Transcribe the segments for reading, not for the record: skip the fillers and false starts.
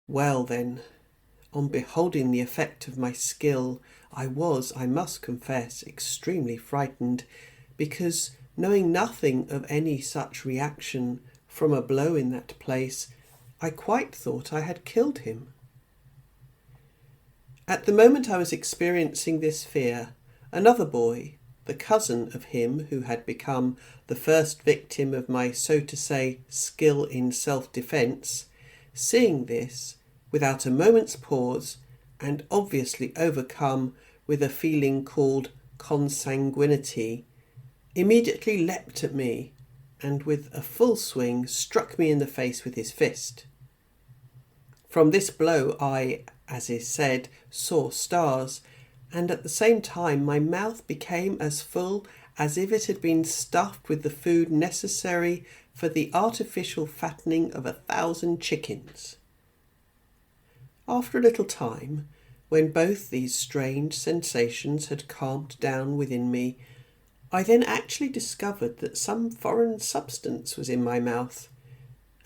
Well then, on beholding the effect of my skill, I was, I must confess, extremely frightened, because, knowing nothing of any such reaction from a blow in that place, I quite thought I had killed him. At the moment I was experiencing this fear, another boy, the cousin of him who had become the first victim of my, so to say, skill in self-defence, seeing this, without a moment's pause, and obviously overcome with a feeling called consanguinity, immediately leapt at me, and with a full swing struck me in the face with his fist. From this blow I, as is said, saw stars, and at the same time my mouth became as full as if it had been stuffed with the food necessary for the artificial fattening of 1,000 chickens. After a little time, when both these strange sensations had calmed down within me, I then actually discovered that some foreign substance was in my mouth,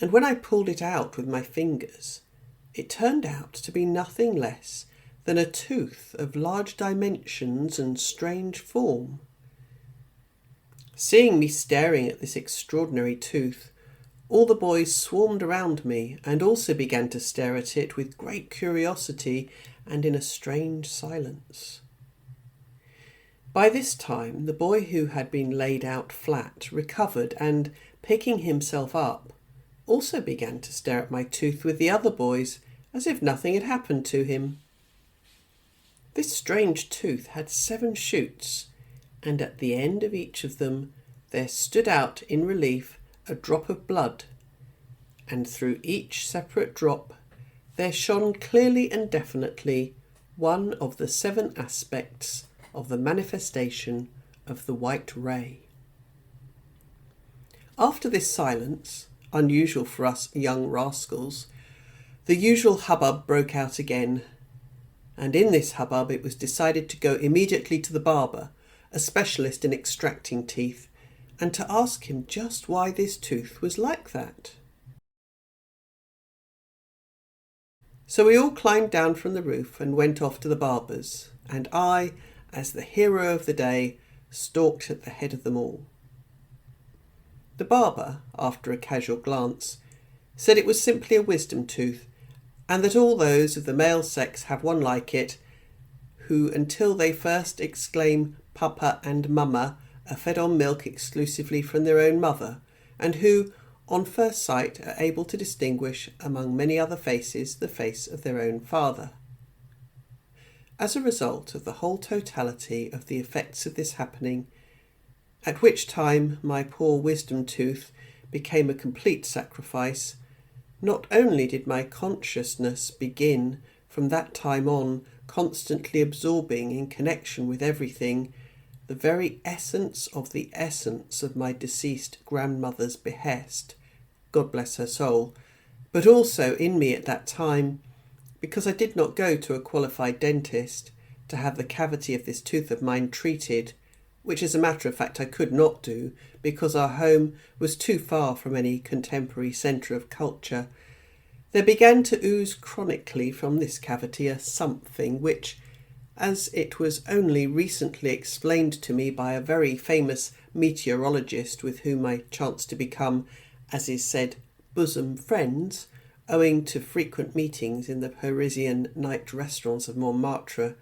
and when I pulled it out with my fingers, it turned out to be nothing less than a tooth of large dimensions and strange form. Seeing me staring at this extraordinary tooth, all the boys swarmed around me and also began to stare at it with great curiosity and in a strange silence. By this time the boy who had been laid out flat recovered and, picking himself up, also began to stare at my tooth with the other boys as if nothing had happened to him. This strange tooth had 7 shoots, and at the end of each of them there stood out in relief a drop of blood, and through each separate drop there shone clearly and definitely one of the 7 aspects of the manifestation of the white ray. After this silence, unusual for us young rascals, the usual hubbub broke out again, and in this hubbub it was decided to go immediately to the barber, a specialist in extracting teeth, and to ask him just why this tooth was like that. So we all climbed down from the roof and went off to the barber's, and I, as the hero of the day, stalked at the head of them all. The barber, after a casual glance, said it was simply a wisdom tooth, and that all those of the male sex have one like it, who until they first exclaim papa and mama are fed on milk exclusively from their own mother, and who, on first sight, are able to distinguish among many other faces the face of their own father. As a result of the whole totality of the effects of this happening, at which time my poor wisdom tooth became a complete sacrifice, not only did my consciousness begin from that time on constantly absorbing in connection with everything the very essence of my deceased grandmother's behest, God bless her soul, but also in me at that time, because I did not go to a qualified dentist to have the cavity of this tooth of mine treated, which as a matter of fact I could not do because our home was too far from any contemporary centre of culture, there began to ooze chronically from this cavity a something which, as it was only recently explained to me by a very famous meteorologist with whom I chanced to become, as is said, bosom friends, owing to frequent meetings in the Parisian night restaurants of Montmartre,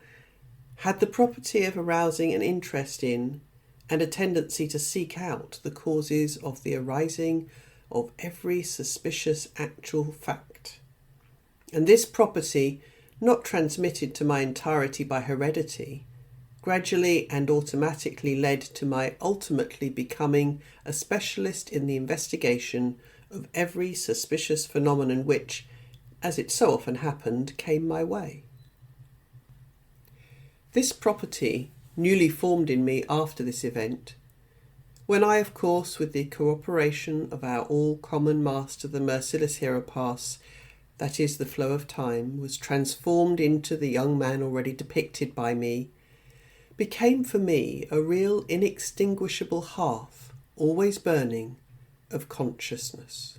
had the property of arousing an interest in and a tendency to seek out the causes of the arising of every suspicious actual fact. And this property, not transmitted to my entirety by heredity, gradually and automatically led to my ultimately becoming a specialist in the investigation of every suspicious phenomenon which, as it so often happened, came my way. This property, newly formed in me after this event, when I, of course, with the cooperation of our all-common master, the merciless Hieropass, that is the flow of time, was transformed into the young man already depicted by me, became for me a real inextinguishable hearth, always burning, of consciousness.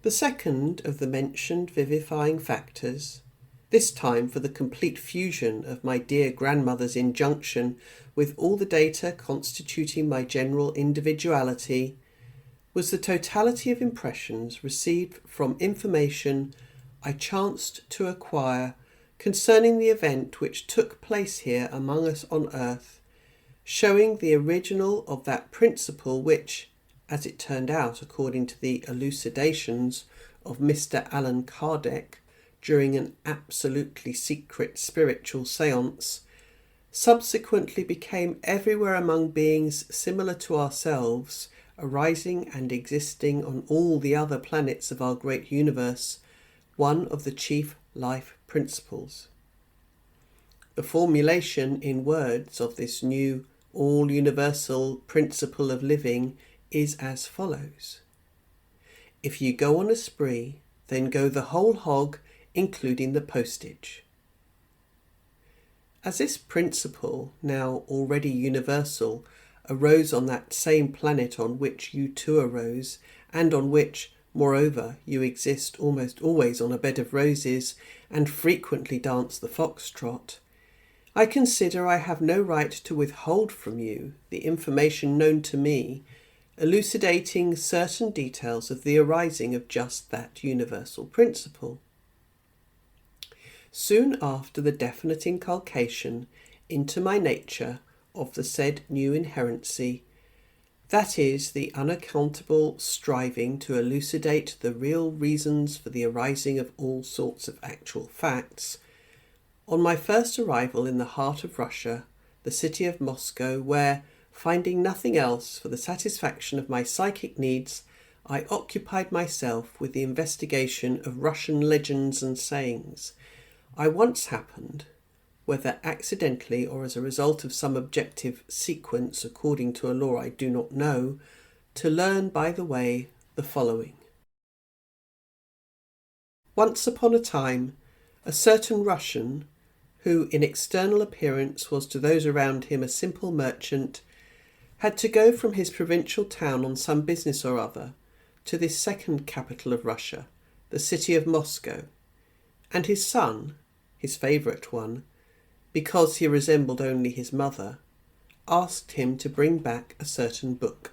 The second of the mentioned vivifying factors, this time for the complete fusion of my dear grandmother's injunction with all the data constituting my general individuality, was the totality of impressions received from information I chanced to acquire concerning the event which took place here among us on earth, showing the original of that principle which, as it turned out according to the elucidations of Mr. Allan Kardec during an absolutely secret spiritual séance, subsequently became everywhere among beings similar to ourselves, arising and existing on all the other planets of our great universe, one of the chief life principles. The formulation in words of this new all-universal principle of living is as follows. If you go on a spree, then go the whole hog, including the postage. As this principle, now already universal, arose on that same planet on which you too arose, and on which, moreover, you exist almost always on a bed of roses, and frequently dance the foxtrot, I consider I have no right to withhold from you the information known to me, elucidating certain details of the arising of just that universal principle. Soon after the definite inculcation into my nature of the said new inherency, that is, the unaccountable striving to elucidate the real reasons for the arising of all sorts of actual facts, on my first arrival in the heart of Russia, the city of Moscow, where, finding nothing else for the satisfaction of my psychic needs, I occupied myself with the investigation of Russian legends and sayings, I once happened, whether accidentally or as a result of some objective sequence according to a law I do not know, to learn by the way the following. Once upon a time, a certain Russian, who in external appearance was to those around him a simple merchant, had to go from his provincial town on some business or other to this second capital of Russia, the city of Moscow, and his son, his favourite one, because he resembled only his mother, asked him to bring back a certain book.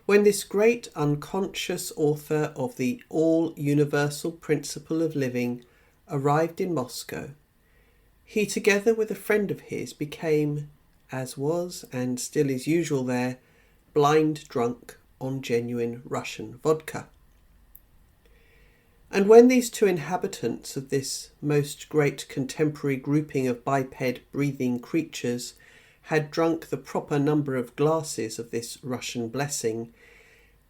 When this great unconscious author of the all-universal principle of living arrived in Moscow, he, together with a friend of his, became, as was and still is usual there, blind drunk on genuine Russian vodka. And when these two inhabitants of this most great contemporary grouping of biped-breathing creatures had drunk the proper number of glasses of this Russian blessing,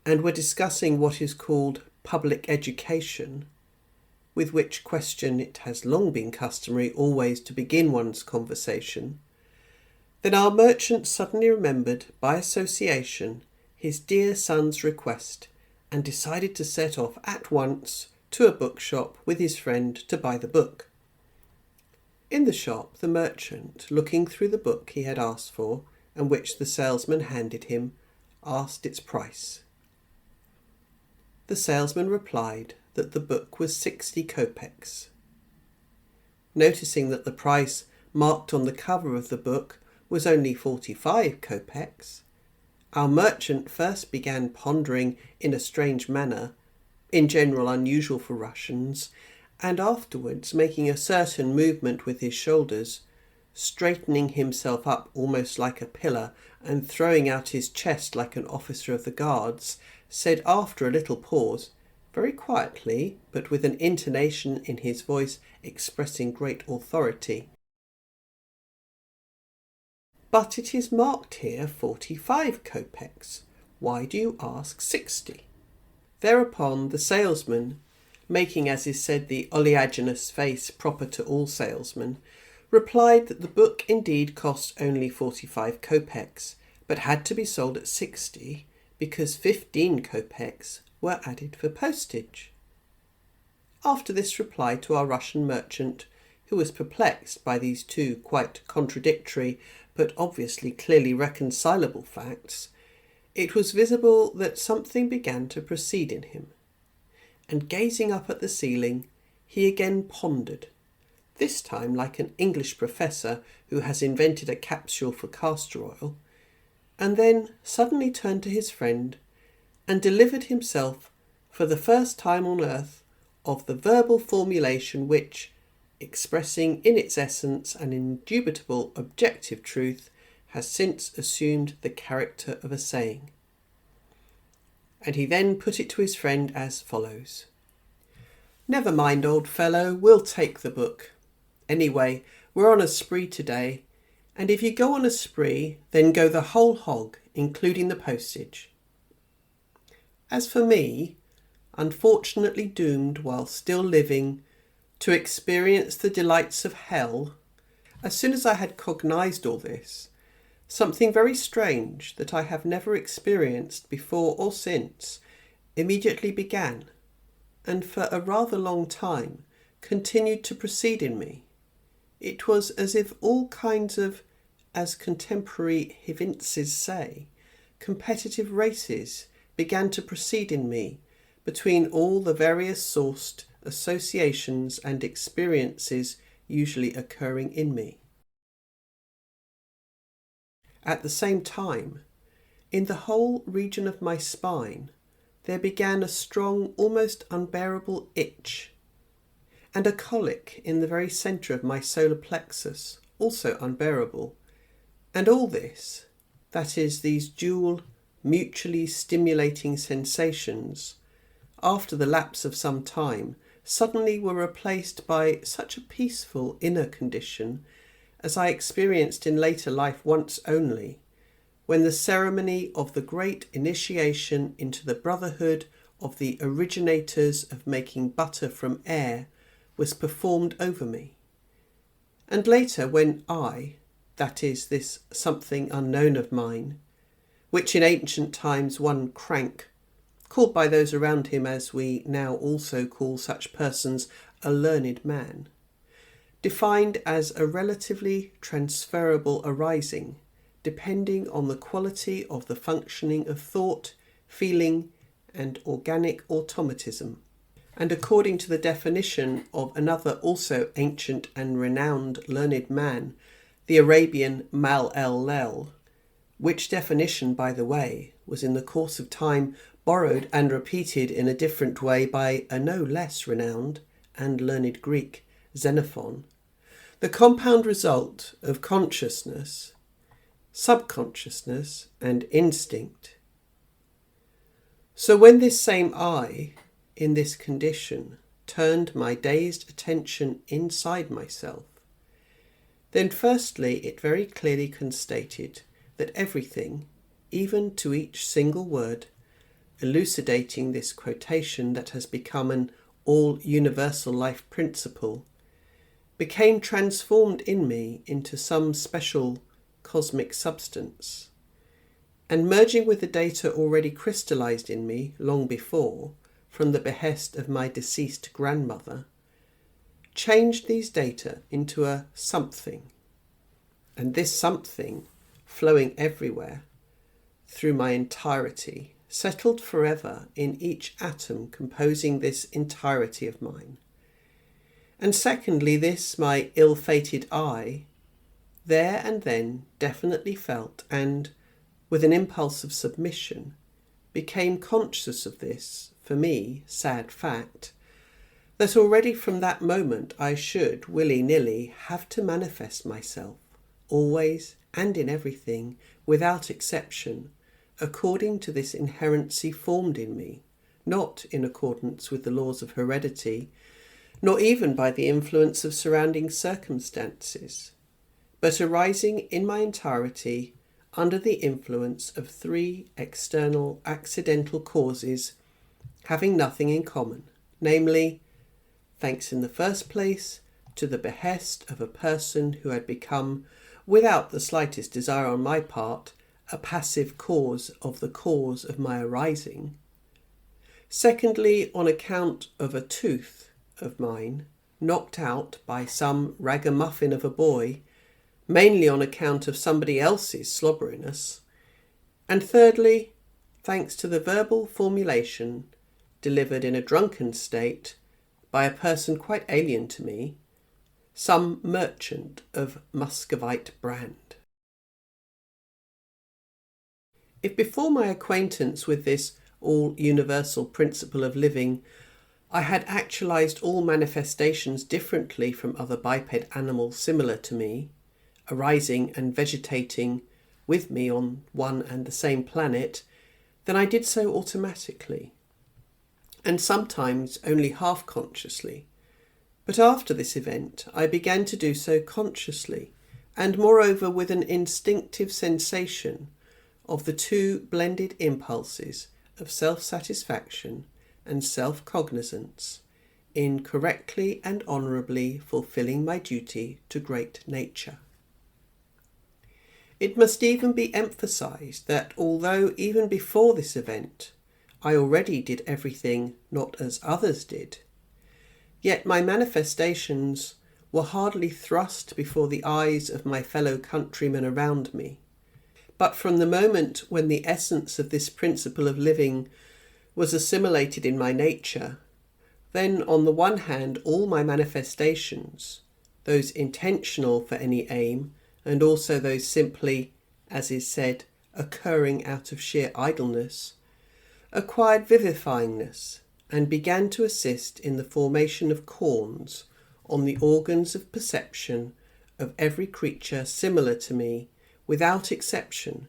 and were discussing what is called public education, with which question it has long been customary always to begin one's conversation, then our merchant suddenly remembered, by association, his dear son's request, and decided to set off at once to a bookshop with his friend to buy the book. In the shop, the merchant, looking through the book he had asked for, and which the salesman handed him, asked its price. The salesman replied that the book was 60 kopecks. Noticing that the price marked on the cover of the book was only 45 kopecks, our merchant first began pondering in a strange manner, in general unusual for Russians, and afterwards making a certain movement with his shoulders, straightening himself up almost like a pillar and throwing out his chest like an officer of the guards, said after a little pause, very quietly, but with an intonation in his voice expressing great authority, "But it is marked here 45 kopecks. Why do you ask 60? Thereupon the salesman, making as is said the oleaginous face proper to all salesmen, replied that the book indeed cost only 45 kopecks, but had to be sold at 60 because 15 kopecks were added for postage. After this reply to our Russian merchant, who was perplexed by these two quite contradictory but obviously clearly reconcilable facts, it was visible that something began to proceed in him. and gazing up at the ceiling, he again pondered, this time like an English professor who has invented a capsule for castor oil, and then suddenly turned to his friend and delivered himself, for the first time on earth, of the verbal formulation which, expressing in its essence an indubitable objective truth, has since assumed the character of a saying. And he then put it to his friend as follows. Never mind, old fellow, we'll take the book. Anyway, we're on a spree today, and if you go on a spree, then go the whole hog, including the postage. As for me, unfortunately doomed while still living to experience the delights of hell, as soon as I had cognized all this, something very strange that I have never experienced before or since immediately began, and for a rather long time continued to proceed in me. It was as if all kinds of, as contemporary Hivinces say, competitive races began to proceed in me between all the various sourced associations and experiences usually occurring in me. At the same time, in the whole region of my spine, there began a strong, almost unbearable itch, and a colic in the very centre of my solar plexus, also unbearable. And all this, that is, these dual, mutually stimulating sensations, after the lapse of some time, suddenly were replaced by such a peaceful inner condition as I experienced in later life once only, when the ceremony of the great initiation into the brotherhood of the originators of making butter from air was performed over me. And later when I, that is, this something unknown of mine, which in ancient times one Crank, called by those around him as we now also call such persons a learned man, defined as a relatively transferable arising, depending on the quality of the functioning of thought, feeling, and organic automatism, and according to the definition of another also ancient and renowned learned man, the Arabian Mal-el-Lel, which definition, by the way, was in the course of time borrowed and repeated in a different way by a no less renowned and learned Greek, Xenophon, the compound result of consciousness, subconsciousness, and instinct. So when this same I, in this condition, turned my dazed attention inside myself, then firstly it very clearly constated that everything, even to each single word, elucidating this quotation that has become an all-universal life principle, became transformed in me into some special cosmic substance, and merging with the data already crystallized in me long before, from the behest of my deceased grandmother, changed these data into a something, and this something, flowing everywhere, through my entirety, settled forever in each atom composing this entirety of mine. And secondly, this, my ill-fated I, there and then definitely felt and, with an impulse of submission, became conscious of this, for me, sad fact, that already from that moment I should, willy-nilly, have to manifest myself, always and in everything, without exception, according to this inherency formed in me, not in accordance with the laws of heredity, nor even by the influence of surrounding circumstances, but arising in my entirety under the influence of three external accidental causes having nothing in common, namely, thanks in the first place to the behest of a person who had become, without the slightest desire on my part, a passive cause of my arising. Secondly, on account of a tooth of mine, knocked out by some ragamuffin of a boy, mainly on account of somebody else's slobberiness. And thirdly, thanks to the verbal formulation delivered in a drunken state by a person quite alien to me, some merchant of Muscovite brand. If before my acquaintance with this all-universal principle of living, I had actualized all manifestations differently from other biped animals similar to me, arising and vegetating with me on one and the same planet, then I did so automatically, and sometimes only half-consciously. But after this event, I began to do so consciously, and moreover with an instinctive sensation of the two blended impulses of self-satisfaction and self-cognizance in correctly and honourably fulfilling my duty to great nature. It must even be emphasised that although even before this event I already did everything not as others did, yet my manifestations were hardly thrust before the eyes of my fellow countrymen around me. But from the moment when the essence of this principle of living was assimilated in my nature, then on the one hand all my manifestations, those intentional for any aim, and also those simply, as is said, occurring out of sheer idleness, acquired vivifyingness and began to assist in the formation of corns on the organs of perception of every creature similar to me, without exception,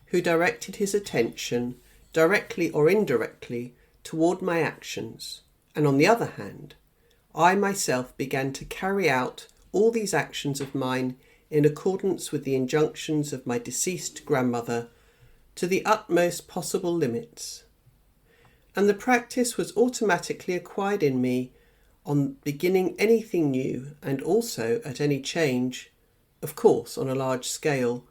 who directed his attention, directly or indirectly, toward my actions, and on the other hand, I myself began to carry out all these actions of mine in accordance with the injunctions of my deceased grandmother to the utmost possible limits. And the practice was automatically acquired in me on beginning anything new, and also at any change, of course on a large scale,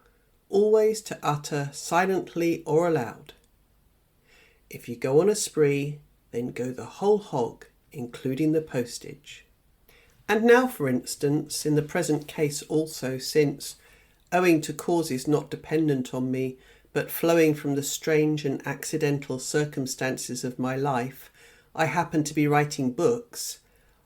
always to utter silently or aloud, "If you go on a spree, then go the whole hog, including the postage." And now, for instance, in the present case also, since, owing to causes not dependent on me, but flowing from the strange and accidental circumstances of my life, I happen to be writing books,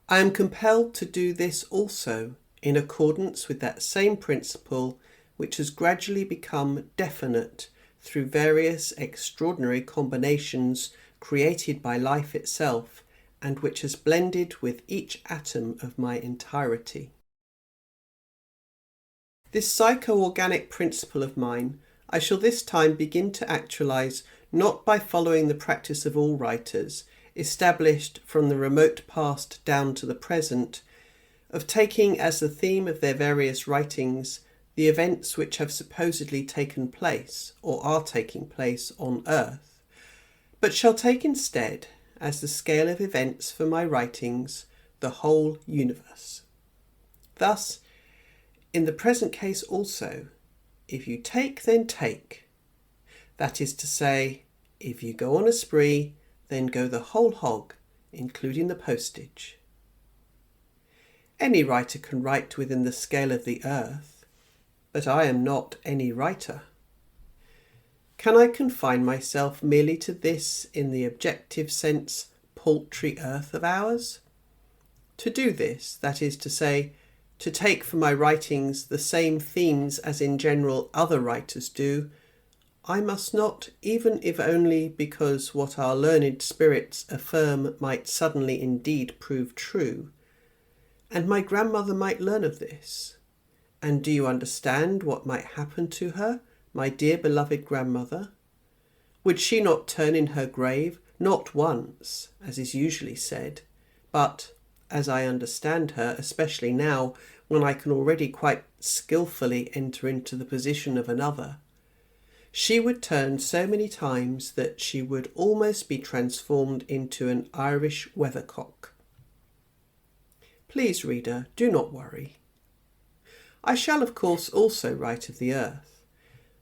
I am compelled to do this also in accordance with that same principle which has gradually become definite through various extraordinary combinations created by life itself, and which has blended with each atom of my entirety. This psycho-organic principle of mine I shall this time begin to actualize not by following the practice of all writers, established from the remote past down to the present, of taking as the theme of their various writings the events which have supposedly taken place or are taking place on earth, but shall take instead, as the scale of events for my writings, the whole universe. Thus, in the present case also, if you take, then take. That is to say, if you go on a spree, then go the whole hog, including the postage. Any writer can write within the scale of the earth, but I am not any writer. Can I confine myself merely to this, in the objective sense, paltry earth of ours? To do this, that is to say, to take for my writings the same themes as in general other writers do, I must not, even if only because what our learned spirits affirm might suddenly indeed prove true, and my grandmother might learn of this. And do you understand what might happen to her, my dear beloved grandmother? Would she not turn in her grave, not once, as is usually said, but, as I understand her, especially now, when I can already quite skilfully enter into the position of another, she would turn so many times that she would almost be transformed into an Irish weathercock. Please, reader, do not worry. I shall, of course, also write of the earth,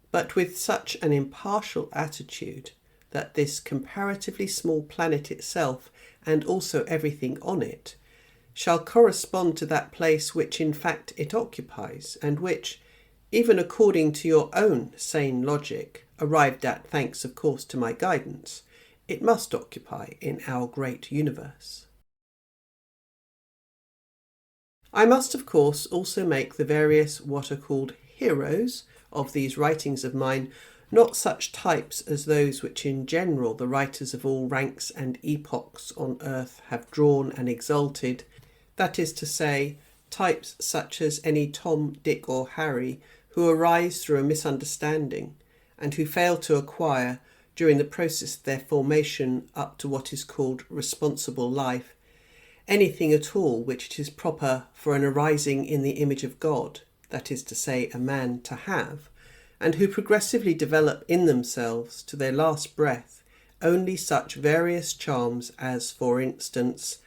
but with such an impartial attitude that this comparatively small planet itself, and also everything on it, shall correspond to that place which in fact it occupies, and which, even according to your own sane logic, arrived at thanks of course to my guidance, it must occupy in our great universe. I must, of course, also make the various what are called heroes of these writings of mine not such types as those which in general the writers of all ranks and epochs on earth have drawn and exalted, that is to say, types such as any Tom, Dick or Harry who arise through a misunderstanding and who fail to acquire, during the process of their formation up to what is called responsible life, anything at all which it is proper for an arising in the image of God, that is to say, a man, to have, and who progressively develop in themselves to their last breath only such various charms as, for instance,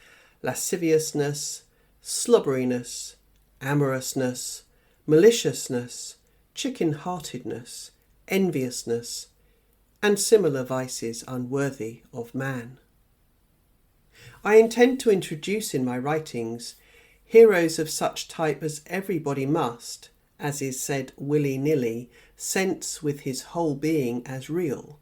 lasciviousness, slobberiness, amorousness, maliciousness, chicken-heartedness, enviousness, and similar vices unworthy of man. I intend to introduce in my writings heroes of such type as everybody must, as is said willy-nilly, sense with his whole being as real,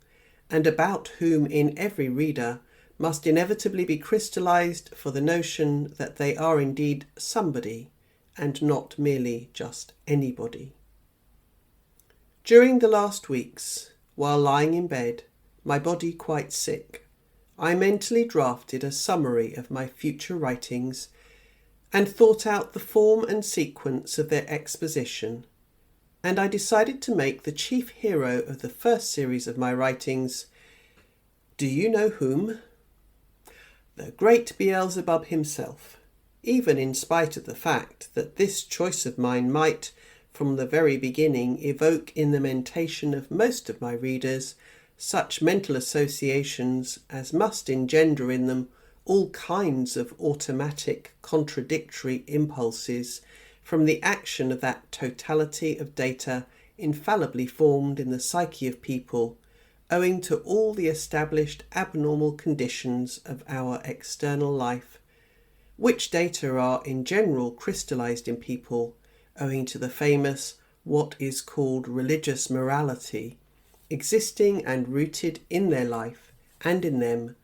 and about whom in every reader must inevitably be crystallized for the notion that they are indeed somebody, and not merely just anybody. During the last weeks, while lying in bed, my body quite sick, I mentally drafted a summary of my future writings and thought out the form and sequence of their exposition, and I decided to make the chief hero of the first series of my writings, do you know whom? The great Beelzebub himself, even in spite of the fact that this choice of mine might, from the very beginning, evoke in the mentation of most of my readers such mental associations as must engender in them all kinds of automatic contradictory impulses from the action of that totality of data infallibly formed in the psyche of people, owing to all the established abnormal conditions of our external life, which data are in general crystallized in people owing to the famous what is called religious morality, existing and rooted in their life and in them.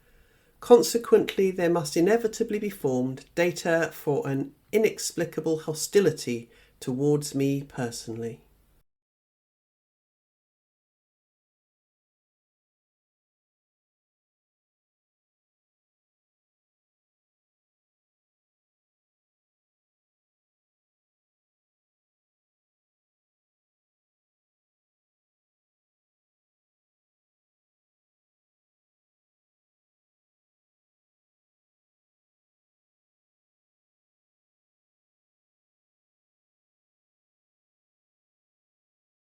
Consequently, there must inevitably be formed data for an inexplicable hostility towards me personally.